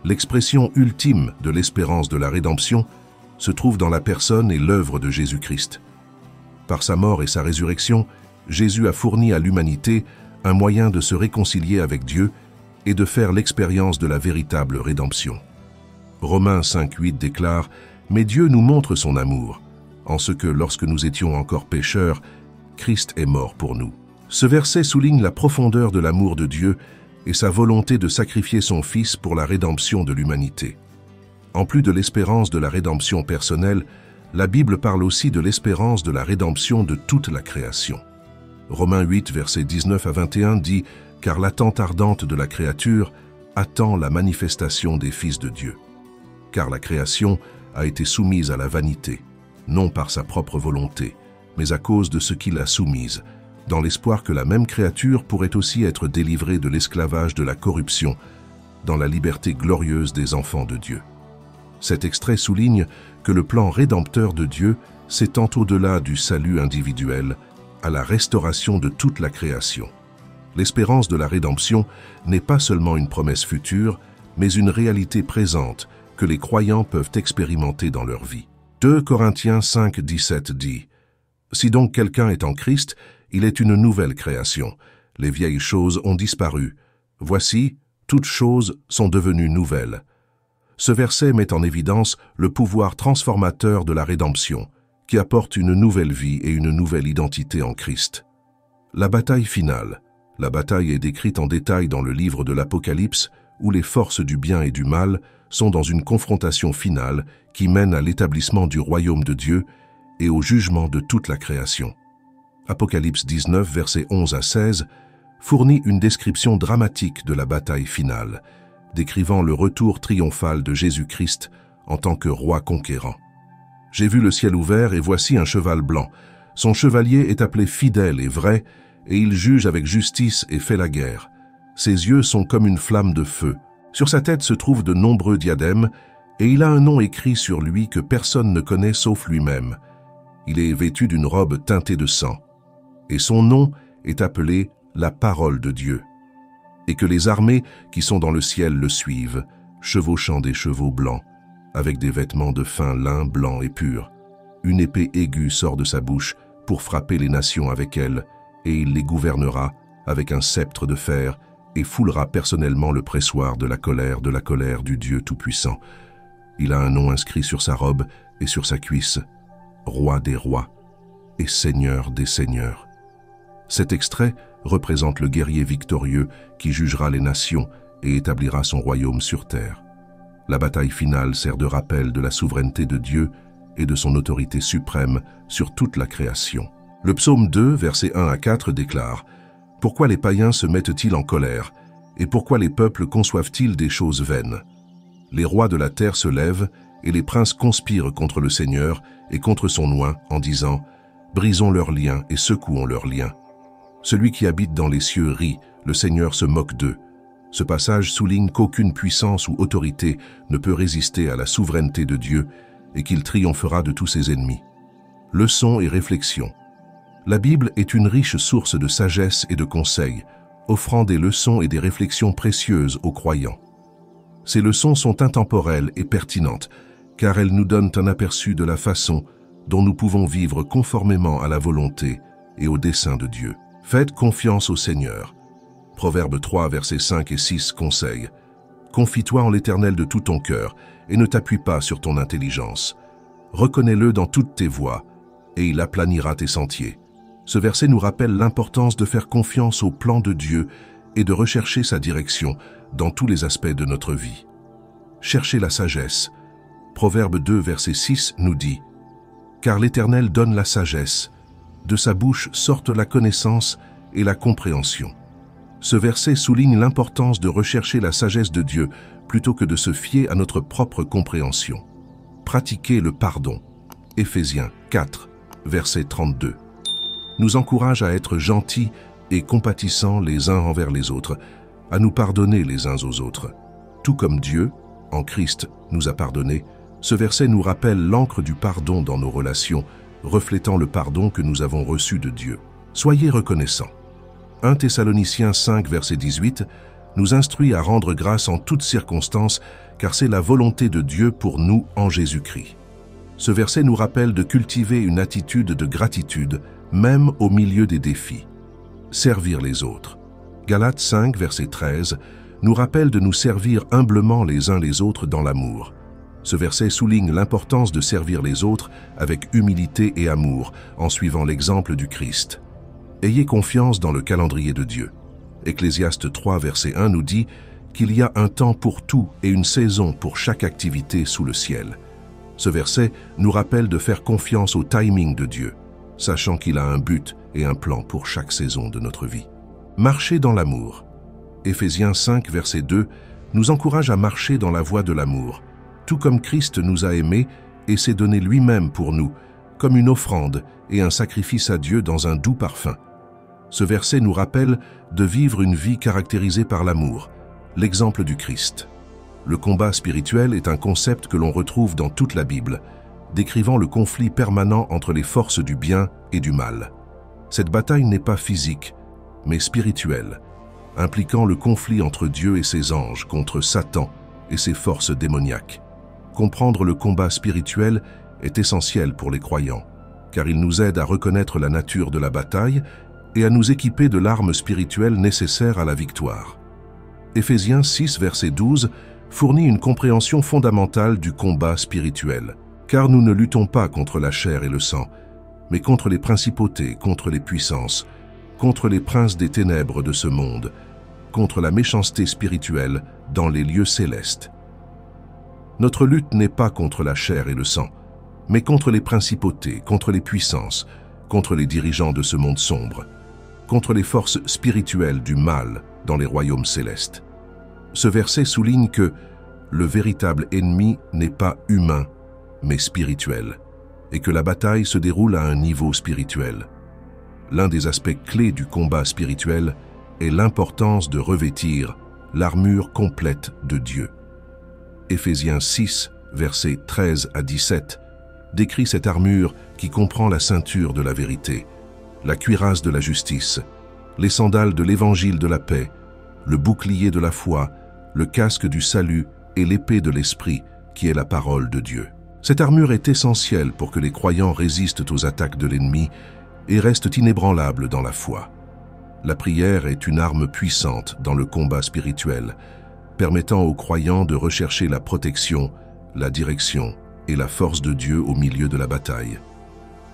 L'expression ultime de l'espérance de la rédemption se trouve dans la personne et l'œuvre de Jésus-Christ. Par sa mort et sa résurrection, Jésus a fourni à l'humanité un moyen de se réconcilier avec Dieu et de faire l'expérience de la véritable rédemption. Romains 5,8 déclare « Mais Dieu nous montre son amour, en ce que lorsque nous étions encore pécheurs, Christ est mort pour nous. » Ce verset souligne la profondeur de l'amour de Dieu et sa volonté de sacrifier son Fils pour la rédemption de l'humanité. En plus de l'espérance de la rédemption personnelle, la Bible parle aussi de l'espérance de la rédemption de toute la création. Romains 8, versets 19 à 21 dit « Car l'attente ardente de la créature attend la manifestation des fils de Dieu. Car la création a été soumise à la vanité, non par sa propre volonté, mais à cause de ce qui l'a soumise, dans l'espoir que la même créature pourrait aussi être délivrée de l'esclavage de la corruption, dans la liberté glorieuse des enfants de Dieu. » Cet extrait souligne que le plan rédempteur de Dieu s'étend au-delà du salut individuel à la restauration de toute la création. L'espérance de la rédemption n'est pas seulement une promesse future, mais une réalité présente que les croyants peuvent expérimenter dans leur vie. 2 Corinthiens 5, 17 dit « Si donc quelqu'un est en Christ, il est une nouvelle création. Les vieilles choses ont disparu. Voici, toutes choses sont devenues nouvelles. » Ce verset met en évidence le pouvoir transformateur de la rédemption, qui apporte une nouvelle vie et une nouvelle identité en Christ. La bataille finale. La bataille est décrite en détail dans le livre de l'Apocalypse, où les forces du bien et du mal sont dans une confrontation finale qui mène à l'établissement du royaume de Dieu et au jugement de toute la création. Apocalypse 19, versets 11 à 16, fournit une description dramatique de la bataille finale, décrivant le retour triomphal de Jésus-Christ en tant que roi conquérant. « J'ai vu le ciel ouvert et voici un cheval blanc. Son chevalier est appelé fidèle et vrai, et il juge avec justice et fait la guerre. Ses yeux sont comme une flamme de feu. Sur sa tête se trouvent de nombreux diadèmes, et il a un nom écrit sur lui que personne ne connaît sauf lui-même. Il est vêtu d'une robe teintée de sang. Et son nom est appelé la parole de Dieu. Et que les armées qui sont dans le ciel le suivent, chevauchant des chevaux blancs, avec des vêtements de fin lin blanc et pur. Une épée aiguë sort de sa bouche pour frapper les nations avec elle, et il les gouvernera avec un sceptre de fer et foulera personnellement le pressoir de la colère du Dieu Tout-Puissant. Il a un nom inscrit sur sa robe et sur sa cuisse, Roi des rois et Seigneur des seigneurs. Cet extrait représente le guerrier victorieux qui jugera les nations et établira son royaume sur terre. La bataille finale sert de rappel de la souveraineté de Dieu et de son autorité suprême sur toute la création. Le psaume 2, versets 1 à 4 déclare « Pourquoi les païens se mettent-ils en colère, et pourquoi les peuples conçoivent-ils des choses vaines? Les rois de la terre se lèvent, et les princes conspirent contre le Seigneur et contre son oint, en disant « Brisons leurs liens et secouons leurs liens. » Celui qui habite dans les cieux rit, le Seigneur se moque d'eux. Ce passage souligne qu'aucune puissance ou autorité ne peut résister à la souveraineté de Dieu et qu'il triomphera de tous ses ennemis. Leçons et réflexions. La Bible est une riche source de sagesse et de conseils, offrant des leçons et des réflexions précieuses aux croyants. Ces leçons sont intemporelles et pertinentes, car elles nous donnent un aperçu de la façon dont nous pouvons vivre conformément à la volonté et au dessein de Dieu. Faites confiance au Seigneur. Proverbe 3, versets 5 et 6 conseille « Confie-toi en l'Éternel de tout ton cœur et ne t'appuie pas sur ton intelligence. Reconnais-le dans toutes tes voies et il aplanira tes sentiers. Ce verset nous rappelle l'importance de faire confiance au plan de Dieu et de rechercher sa direction dans tous les aspects de notre vie. Cherchez la sagesse. Proverbe 2, verset 6 nous dit « Car l'Éternel donne la sagesse, de sa bouche sortent la connaissance et la compréhension. » Ce verset souligne l'importance de rechercher la sagesse de Dieu plutôt que de se fier à notre propre compréhension. Pratiquez le pardon. Éphésiens 4, verset 32. Nous encourage à être gentils et compatissants les uns envers les autres, à nous pardonner les uns aux autres. Tout comme Dieu, en Christ, nous a pardonné, ce verset nous rappelle l'encre du pardon dans nos relations, reflétant le pardon que nous avons reçu de Dieu. Soyez reconnaissants. 1 Thessaloniciens 5, verset 18, nous instruit à rendre grâce en toutes circonstances, car c'est la volonté de Dieu pour nous en Jésus-Christ. Ce verset nous rappelle de cultiver une attitude de gratitude, même au milieu des défis. Servir les autres. Galates 5, verset 13, nous rappelle de nous servir humblement les uns les autres dans l'amour. Ce verset souligne l'importance de servir les autres avec humilité et amour, en suivant l'exemple du Christ. Ayez confiance dans le calendrier de Dieu. Ecclésiaste 3, verset 1 nous dit qu'il y a un temps pour tout et une saison pour chaque activité sous le ciel. Ce verset nous rappelle de faire confiance au timing de Dieu, sachant qu'il a un but et un plan pour chaque saison de notre vie. Marchez dans l'amour. Éphésiens 5, verset 2 nous encourage à marcher dans la voie de l'amour, tout comme Christ nous a aimés et s'est donné lui-même pour nous, comme une offrande et un sacrifice à Dieu dans un doux parfum. Ce verset nous rappelle de vivre une vie caractérisée par l'amour, l'exemple du Christ. Le combat spirituel est un concept que l'on retrouve dans toute la Bible, décrivant le conflit permanent entre les forces du bien et du mal. Cette bataille n'est pas physique, mais spirituelle, impliquant le conflit entre Dieu et ses anges contre Satan et ses forces démoniaques. Comprendre le combat spirituel est essentiel pour les croyants, car il nous aide à reconnaître la nature de la bataille et à nous équiper de l'arme spirituelle nécessaire à la victoire. Éphésiens 6, verset 12 fournit une compréhension fondamentale du combat spirituel, car nous ne luttons pas contre la chair et le sang, mais contre les principautés, contre les puissances, contre les princes des ténèbres de ce monde, contre la méchanceté spirituelle dans les lieux célestes. Notre lutte n'est pas contre la chair et le sang, mais contre les principautés, contre les puissances, contre les dirigeants de ce monde sombre, contre les forces spirituelles du mal dans les royaumes célestes. Ce verset souligne que le véritable ennemi n'est pas humain, mais spirituel, et que la bataille se déroule à un niveau spirituel. L'un des aspects clés du combat spirituel est l'importance de revêtir l'armure complète de Dieu. Éphésiens 6, versets 13 à 17, décrit cette armure qui comprend la ceinture de la vérité, la cuirasse de la justice, les sandales de l'évangile de la paix, le bouclier de la foi, le casque du salut et l'épée de l'esprit, qui est la parole de Dieu. Cette armure est essentielle pour que les croyants résistent aux attaques de l'ennemi et restent inébranlables dans la foi. La prière est une arme puissante dans le combat spirituel, permettant aux croyants de rechercher la protection, la direction et la force de Dieu au milieu de la bataille.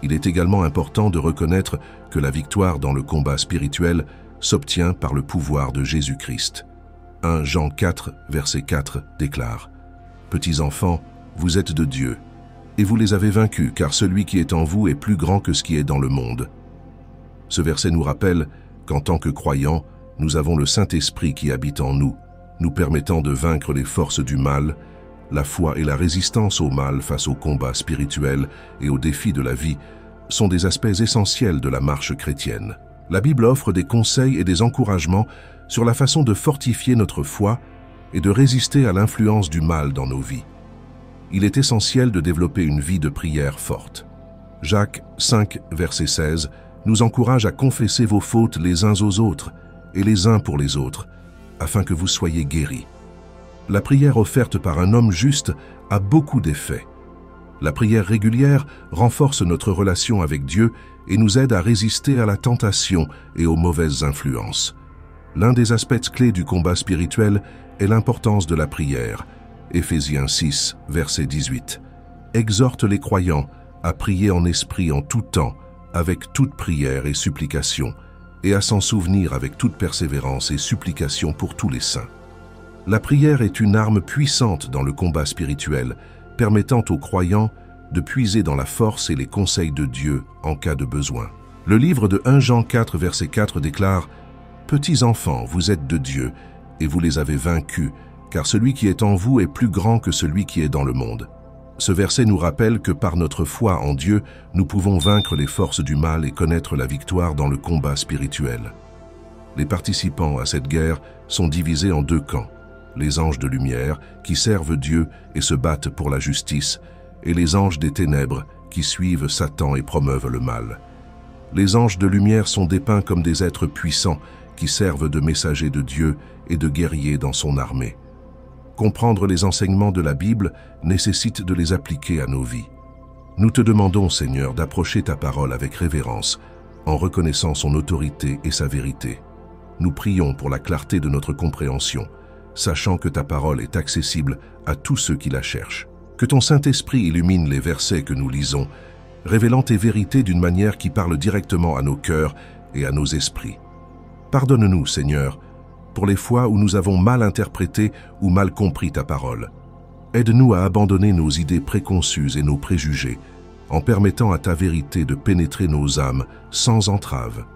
Il est également important de reconnaître que la victoire dans le combat spirituel s'obtient par le pouvoir de Jésus-Christ. 1 Jean 4, verset 4 déclare « Petits enfants, vous êtes de Dieu, et vous les avez vaincus, car celui qui est en vous est plus grand que ce qui est dans le monde. » Ce verset nous rappelle qu'en tant que croyants, nous avons le Saint-Esprit qui habite en nous, nous permettant de vaincre les forces du mal. La foi et la résistance au mal face au combat spirituel et aux défis de la vie sont des aspects essentiels de la marche chrétienne. La Bible offre des conseils et des encouragements sur la façon de fortifier notre foi et de résister à l'influence du mal dans nos vies. Il est essentiel de développer une vie de prière forte. Jacques 5, verset 16, nous encourage à confesser vos fautes les uns aux autres et les uns pour les autres, afin que vous soyez guéris. La prière offerte par un homme juste a beaucoup d'effets. La prière régulière renforce notre relation avec Dieu et nous aide à résister à la tentation et aux mauvaises influences. L'un des aspects clés du combat spirituel est l'importance de la prière. Éphésiens 6, verset 18. Exhorte les croyants à prier en esprit en tout temps, avec toute prière et supplication, et à s'en souvenir avec toute persévérance et supplication pour tous les saints. La prière est une arme puissante dans le combat spirituel, permettant aux croyants de puiser dans la force et les conseils de Dieu en cas de besoin. Le livre de 1 Jean 4, verset 4 déclare « Petits enfants, vous êtes de Dieu, et vous les avez vaincus, car celui qui est en vous est plus grand que celui qui est dans le monde. » Ce verset nous rappelle que par notre foi en Dieu, nous pouvons vaincre les forces du mal et connaître la victoire dans le combat spirituel. Les participants à cette guerre sont divisés en deux camps. Les anges de lumière, qui servent Dieu et se battent pour la justice, et les anges des ténèbres, qui suivent Satan et promeuvent le mal. Les anges de lumière sont dépeints comme des êtres puissants, qui servent de messagers de Dieu et de guerriers dans son armée. Comprendre les enseignements de la Bible nécessite de les appliquer à nos vies. Nous te demandons, Seigneur, d'approcher ta parole avec révérence, en reconnaissant son autorité et sa vérité. Nous prions pour la clarté de notre compréhension, sachant que ta parole est accessible à tous ceux qui la cherchent. Que ton Saint-Esprit illumine les versets que nous lisons, révélant tes vérités d'une manière qui parle directement à nos cœurs et à nos esprits. Pardonne-nous, Seigneur, pour les fois où nous avons mal interprété ou mal compris ta parole. Aide-nous à abandonner nos idées préconçues et nos préjugés, en permettant à ta vérité de pénétrer nos âmes sans entrave.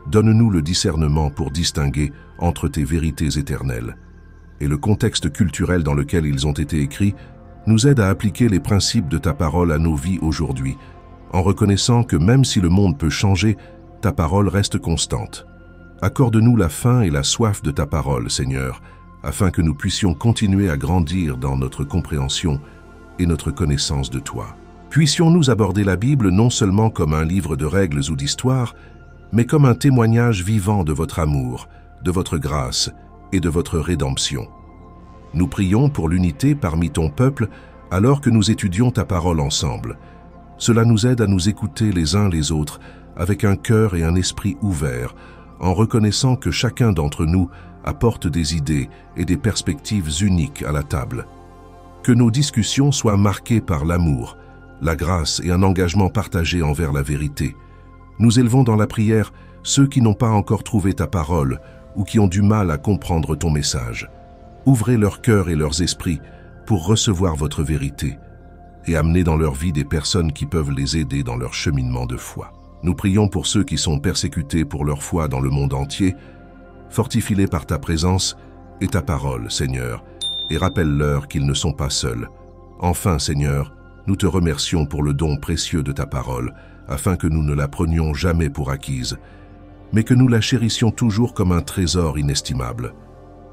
Donne-nous le discernement pour distinguer entre tes vérités éternelles. Et le contexte culturel dans lequel ils ont été écrits nous aide à appliquer les principes de ta parole à nos vies aujourd'hui, en reconnaissant que même si le monde peut changer, ta parole reste constante. Accorde-nous la faim et la soif de ta parole, Seigneur, afin que nous puissions continuer à grandir dans notre compréhension et notre connaissance de toi. Puissions-nous aborder la Bible non seulement comme un livre de règles ou d'histoires, mais comme un témoignage vivant de votre amour, de votre grâce et de votre rédemption. Nous prions pour l'unité parmi ton peuple alors que nous étudions ta parole ensemble. Cela nous aide à nous écouter les uns les autres avec un cœur et un esprit ouverts, en reconnaissant que chacun d'entre nous apporte des idées et des perspectives uniques à la table. Que nos discussions soient marquées par l'amour, la grâce et un engagement partagé envers la vérité. Nous élevons dans la prière ceux qui n'ont pas encore trouvé ta parole ou qui ont du mal à comprendre ton message. Ouvrez leur cœur et leurs esprits pour recevoir votre vérité et amener dans leur vie des personnes qui peuvent les aider dans leur cheminement de foi. Nous prions pour ceux qui sont persécutés pour leur foi dans le monde entier. Fortifie-les par ta présence et ta parole, Seigneur, et rappelle-leur qu'ils ne sont pas seuls. Enfin, Seigneur, nous te remercions pour le don précieux de ta parole, afin que nous ne la prenions jamais pour acquise, mais que nous la chérissions toujours comme un trésor inestimable.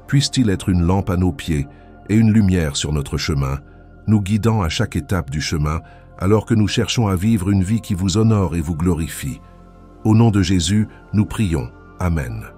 Puisse-t-il être une lampe à nos pieds et une lumière sur notre chemin, nous guidant à chaque étape du chemin, alors que nous cherchons à vivre une vie qui vous honore et vous glorifie. Au nom de Jésus, nous prions. Amen.